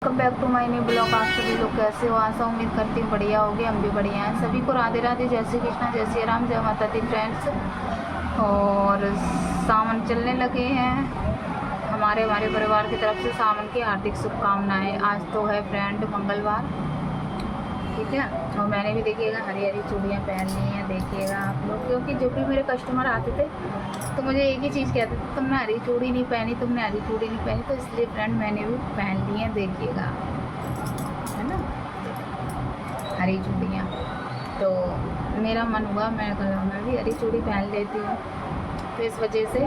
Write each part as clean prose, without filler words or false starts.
Welcome back to my new blog. आप सभी लोग कैसे हो? आशा उम्मीद करती हूँ बढ़िया होगे, हम भी बढ़िया हैं। सभी को राधे राधे, जय श्री कृष्णा, जय श्री राम, जय माता दी फ्रेंड्स। और सावन चलने लगे हैं, हमारे परिवार की तरफ से सावन की हार्दिक शुभकामनाएं। आज तो है फ्रेंड मंगलवार, ठीक है। और मैंने भी देखिएगा हरी हरी चूड़ियाँ पहन ली हैं, देखिएगा आप लोग, क्योंकि जो भी मेरे कस्टमर आते थे तो मुझे एक ही चीज़ कहते थे, तुमने हरी चूड़ी नहीं पहनी, तुमने हरी चूड़ी नहीं पहनी। तो इसलिए फ्रेंड मैंने भी पहन ली हैं, देखिएगा, है ना, हरी चूड़ियाँ। तो मेरा मन हुआ, मैं भी हरी चूड़ी पहन लेती हूँ, तो इस वजह से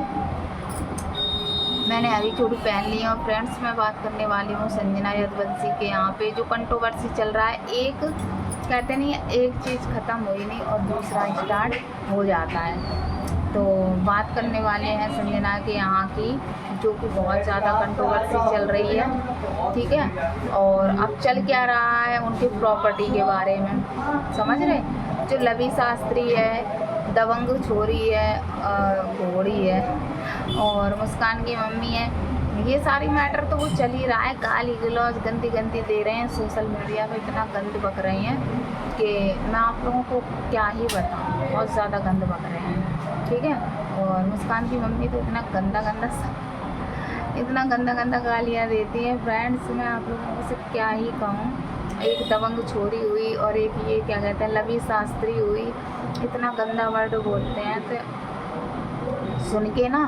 मैंने हरी चूड़ी पहन ली है। और फ्रेंड्स, मैं बात करने वाली हूँ संजना यदुवंशी के यहाँ पे जो कंट्रोवर्सी चल रहा है। एक कहते नहीं, एक चीज़ ख़त्म हुई नहीं और दूसरा स्टार्ट हो जाता है। तो बात करने वाले हैं संजना के यहाँ की, जो कि बहुत ज़्यादा कंट्रोवर्सी चल रही है, ठीक है। और अब चल क्या रहा है उनकी प्रॉपर्टी के बारे में, समझ रहे? जो लवी शास्त्री है, दबंग छोरी है, घोड़ी है, और मुस्कान की मम्मी है, ये सारी मैटर तो वो चल ही रहा है। गाली गलौज गंदी गंदी दे रहे हैं सोशल मीडिया पे, इतना गंद बक रहे हैं कि मैं आप लोगों को क्या ही बताऊँ, बहुत ज़्यादा गंद बक रहे हैं, ठीक है। और मुस्कान की मम्मी तो इतना गंदा गालियाँ देती है फ्रेंड्स, मैं आप लोगों से क्या ही कहूँ। एक दबंग छोरी हुई और एक ये क्या कहते हैं लवी शास्त्री हुई, इतना गंदा वर्ड बोलते हैं। तो सुन के ना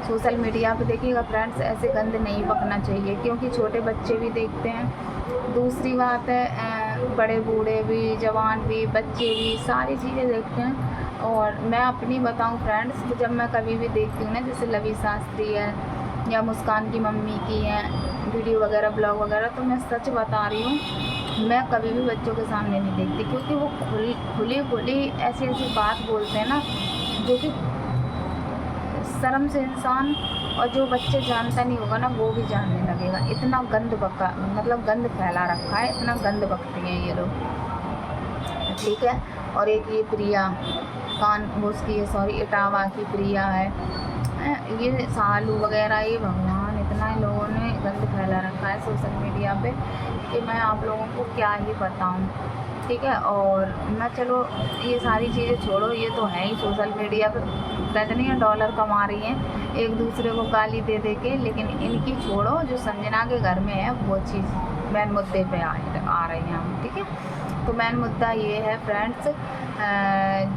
सोशल मीडिया पे देखिएगा फ्रेंड्स, ऐसे गंद नहीं बकना चाहिए, क्योंकि छोटे बच्चे भी देखते हैं। दूसरी बात है, बड़े बूढ़े भी, जवान भी, बच्चे भी, सारी चीज़ें देखते हैं। और मैं अपनी बताऊं फ्रेंड्स, तो जब मैं कभी भी देखती हूँ ना, जैसे लवी शास्त्री है या मुस्कान की मम्मी की है वीडियो वगैरह, ब्लॉग वगैरह, तो मैं सच बता रही हूँ, मैं कभी भी बच्चों के सामने नहीं देखती, क्योंकि वो खुली ऐसी बात बोलते हैं ना, जो कि शर्म से इंसान, और जो बच्चे जानता नहीं होगा ना वो भी जानने लगेगा। इतना गंद बका, मतलब गंद फैला रखा है, इतना गंद बकती हैं ये लोग, ठीक है। और एक ये प्रिया उसकी, सॉरी, इटावा की प्रिया है, ये सालू वगैरह, ये भगवान, इतना लोगों ने गंद फैला रखा है सोशल मीडिया पे कि मैं आप लोगों को क्या ही बताऊं, ठीक है। और मैं, चलो ये सारी चीज़ें छोड़ो, ये तो है ही सोशल मीडिया पे कहते नहीं है डॉलर कमा रही हैं एक दूसरे को गाली दे दे के, लेकिन इनकी छोड़ो, जो संजना के घर में है वो चीज़ मेन मुद्दे पे आ रही हैं हम, ठीक है। तो मेन मुद्दा ये है फ्रेंड्स,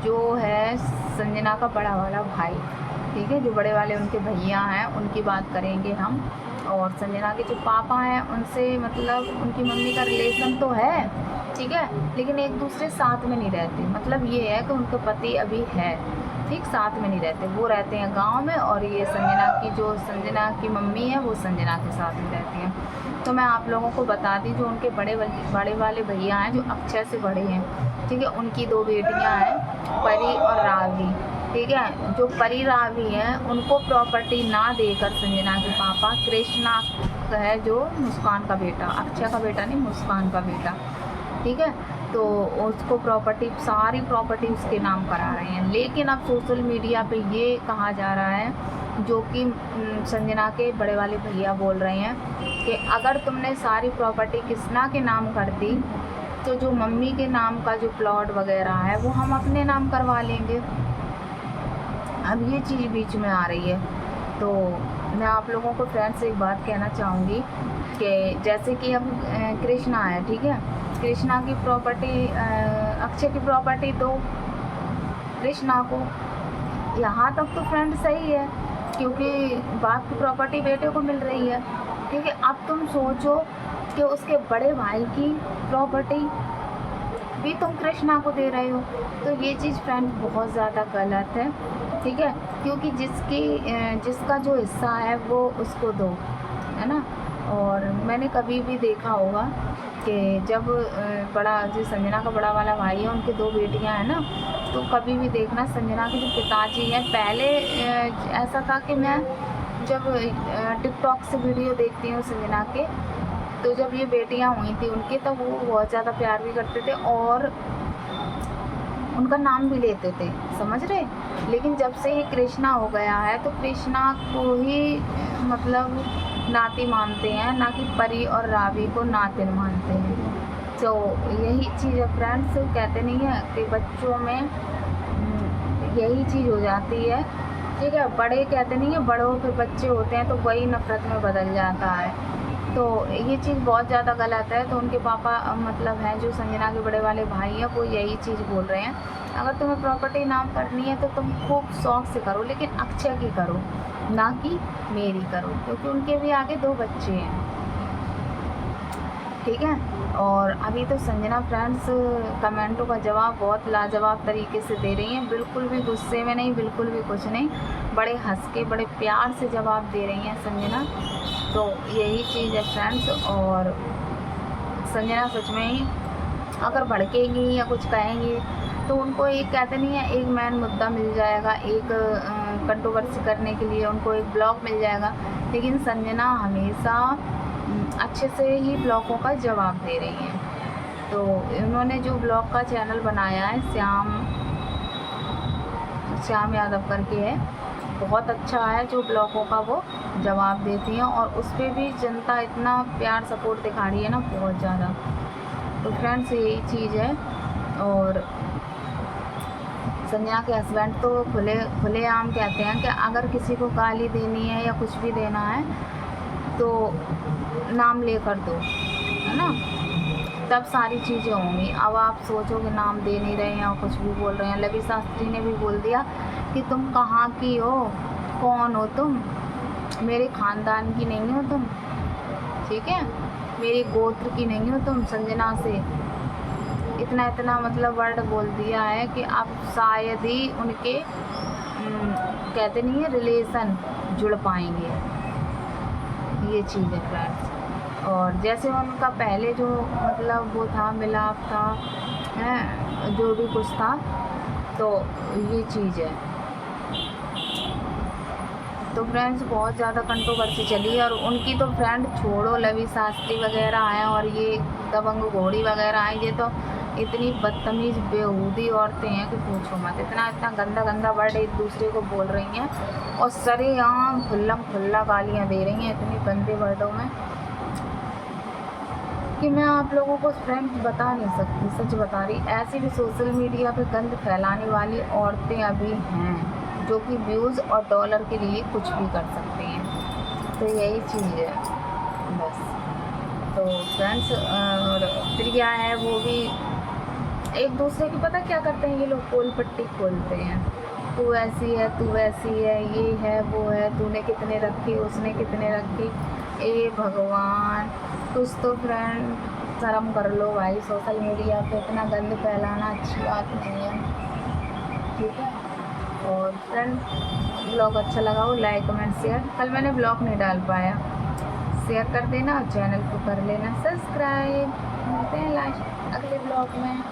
जो है संजना का बड़ा वाला भाई, ठीक है, जो बड़े वाले उनके भैया हैं, उनकी बात करेंगे हम। और संजना के जो पापा हैं उनसे, मतलब उनकी मम्मी का रिलेशन तो है, ठीक है, लेकिन एक दूसरे साथ में नहीं रहते। मतलब ये है कि उनके पति अभी है, ठीक, साथ में नहीं रहते, वो रहते हैं गांव में, और ये संजना की मम्मी है वो संजना के साथ में रहती हैं। तो मैं आप लोगों को बता दी, जो उनके बड़े वाले भैया हैं, जो अक्षय से बड़े हैं, ठीक है, उनकी 2 बेटियां हैं, परी और रावी, ठीक है। जो परी रावी हैं उनको प्रॉपर्टी ना देकर संजना के पापा, कृष्णा है जो मुस्कान का बेटा, अक्षय का बेटा नहीं, मुस्कान का बेटा, ठीक है, तो उसको प्रॉपर्टी, सारी प्रॉपर्टी उसके नाम करा रहे हैं। लेकिन अब सोशल मीडिया पे ये कहा जा रहा है, जो कि संजना के बड़े वाले भैया बोल रहे हैं कि अगर तुमने सारी प्रॉपर्टी कृष्णा के नाम कर दी, तो जो मम्मी के नाम का जो प्लॉट वगैरह है वो हम अपने नाम करवा लेंगे। अब ये चीज़ बीच में आ रही है। तो मैं आप लोगों को फ्रेंड्स एक बात कहना चाहूँगी कि जैसे कि अब कृष्णा है, ठीक है, कृष्णा की प्रॉपर्टी, अक्षय की प्रॉपर्टी तो कृष्णा को, यहाँ तक तो फ्रेंड सही है, क्योंकि बाप की प्रॉपर्टी बेटे को मिल रही है, ठीक है। अब तुम सोचो कि उसके बड़े भाई की प्रॉपर्टी भी तुम कृष्णा को दे रहे हो, तो ये चीज़ फ्रेंड बहुत ज़्यादा गलत है, ठीक है, क्योंकि जिसका जो हिस्सा है वो उसको दो, है ना। और मैंने कभी भी देखा होगा कि जब जो संजना का बड़ा वाला भाई है, उनकी 2 बेटियां हैं ना, तो कभी भी देखना संजना के जो पिताजी हैं, पहले ऐसा था कि मैं जब टिकटॉक से वीडियो देखती हूँ संजना के, तो जब ये बेटियां हुई थी उनकी, तब वो बहुत ज़्यादा प्यार भी करते थे और उनका नाम भी लेते थे, समझ रहे। लेकिन जब से ये कृष्णा हो गया है, तो कृष्णा को ही मतलब नाती मानते हैं, ना कि परी और रावी को नातिन मानते हैं। तो यही चीज़ है फ्रेंड्स, कहते नहीं है कि बच्चों में यही चीज़ हो जाती है, ठीक है। बड़े कहते नहीं है, बड़ों के बच्चे होते हैं तो वही नफ़रत में बदल जाता है। तो ये चीज़ बहुत ज़्यादा गलत है। तो उनके पापा मतलब हैं जो संजना के बड़े वाले भाई हैं, वो यही चीज़ बोल रहे हैं, अगर तुम्हें प्रॉपर्टी नाम करनी है तो तुम खूब शौक से करो, लेकिन अक्षय की करो, ना कि मेरी करो, क्योंकि उनके भी आगे 2 बच्चे हैं, ठीक है। और अभी तो संजना फ्रेंड्स कमेंटों का जवाब बहुत लाजवाब तरीके से दे रही हैं, बिल्कुल भी गुस्से में नहीं, बिल्कुल भी कुछ नहीं, बड़े हंस के बड़े प्यार से जवाब दे रही हैं संजना। तो यही चीज़ है फ्रेंड्स। और संजना सच में ही अगर भड़केंगी या कुछ कहेंगी तो उनको एक कहते नहीं है, एक मैन मुद्दा मिल जाएगा, एक कंट्रोवर्सी करने के लिए उनको एक ब्लॉग मिल जाएगा, लेकिन संजना हमेशा अच्छे से ही ब्लॉगों का जवाब दे रही हैं। तो इन्होंने जो ब्लॉग का चैनल बनाया है, श्याम यादव करके है, बहुत अच्छा है, जो ब्लॉगों का वो जवाब देती हैं, और उस पर भी जनता इतना प्यार सपोर्ट दिखा रही है ना, बहुत ज़्यादा। तो फ्रेंड्स यही चीज़ है। और संजना के हस्बैंड तो खुलेआम कहते हैं कि अगर किसी को गाली देनी है या कुछ भी देना है तो नाम लेकर दो, है ना, तब सारी चीज़ें होंगी। अब आप सोचो कि नाम दे नहीं रहे हैं और कुछ भी बोल रहे हैं। लवी शास्त्री ने भी बोल दिया कि तुम कहाँ की हो, कौन हो तुम, मेरे ख़ानदान की नहीं हो तुम, ठीक है, मेरे गोत्र की नहीं हो तुम। संजना से इतना मतलब वर्ड बोल दिया है कि आप शायद ही उनके कहते नहीं है रिलेशन जुड़ पाएंगे, ये चीज़ है फ्रेंड्स। और जैसे उनका पहले जो मतलब वो था, मिलाप था, है जो भी कुछ था, तो ये चीज़ है। तो फ्रेंड्स बहुत ज़्यादा कंट्रोवर्सी चली है। और उनकी तो फ्रेंड छोड़ो, लवी शास्त्री वगैरह हैं और ये दबंग घोड़ी वगैरह हैं, ये तो इतनी बदतमीज़ बेहूदी औरतें हैं कि पूछो मत। इतना गंदा वर्ड एक दूसरे को बोल रही हैं और सरेआम खुल्ला गालियाँ दे रही हैं, इतनी गंदे वर्डों में कि मैं आप लोगों को फ्रेंड्स बता नहीं सकती, सच बता रही। ऐसी भी सोशल मीडिया पे गंद फैलाने वाली औरतें अभी हैं जो कि व्यूज़ और डॉलर के लिए कुछ भी कर सकती हैं। तो यही चीज़ है बस। तो फ्रेंड्स और प्रिया है, वो भी एक दूसरे की पता क्या करते हैं ये लोग, पोल पट्टी खोलते हैं, तू ऐसी है, तू वैसी है, ये है, वो है, तूने कितने रखी, उसने कितने रखी। ए भगवान, कुछ तो फ्रेंड शर्म कर लो भाई, सोशल मीडिया पे इतना गंद फैलाना अच्छी बात नहीं है, ठीक है। और फ्रेंड ब्लॉग अच्छा लगा हो लाइक कमेंट शेयर। कल मैंने ब्लॉग नहीं डाल पाया, शेयर कर देना और चैनल को कर लेना सब्सक्राइब। मिलते हैं लास्ट अगले ब्लॉग में।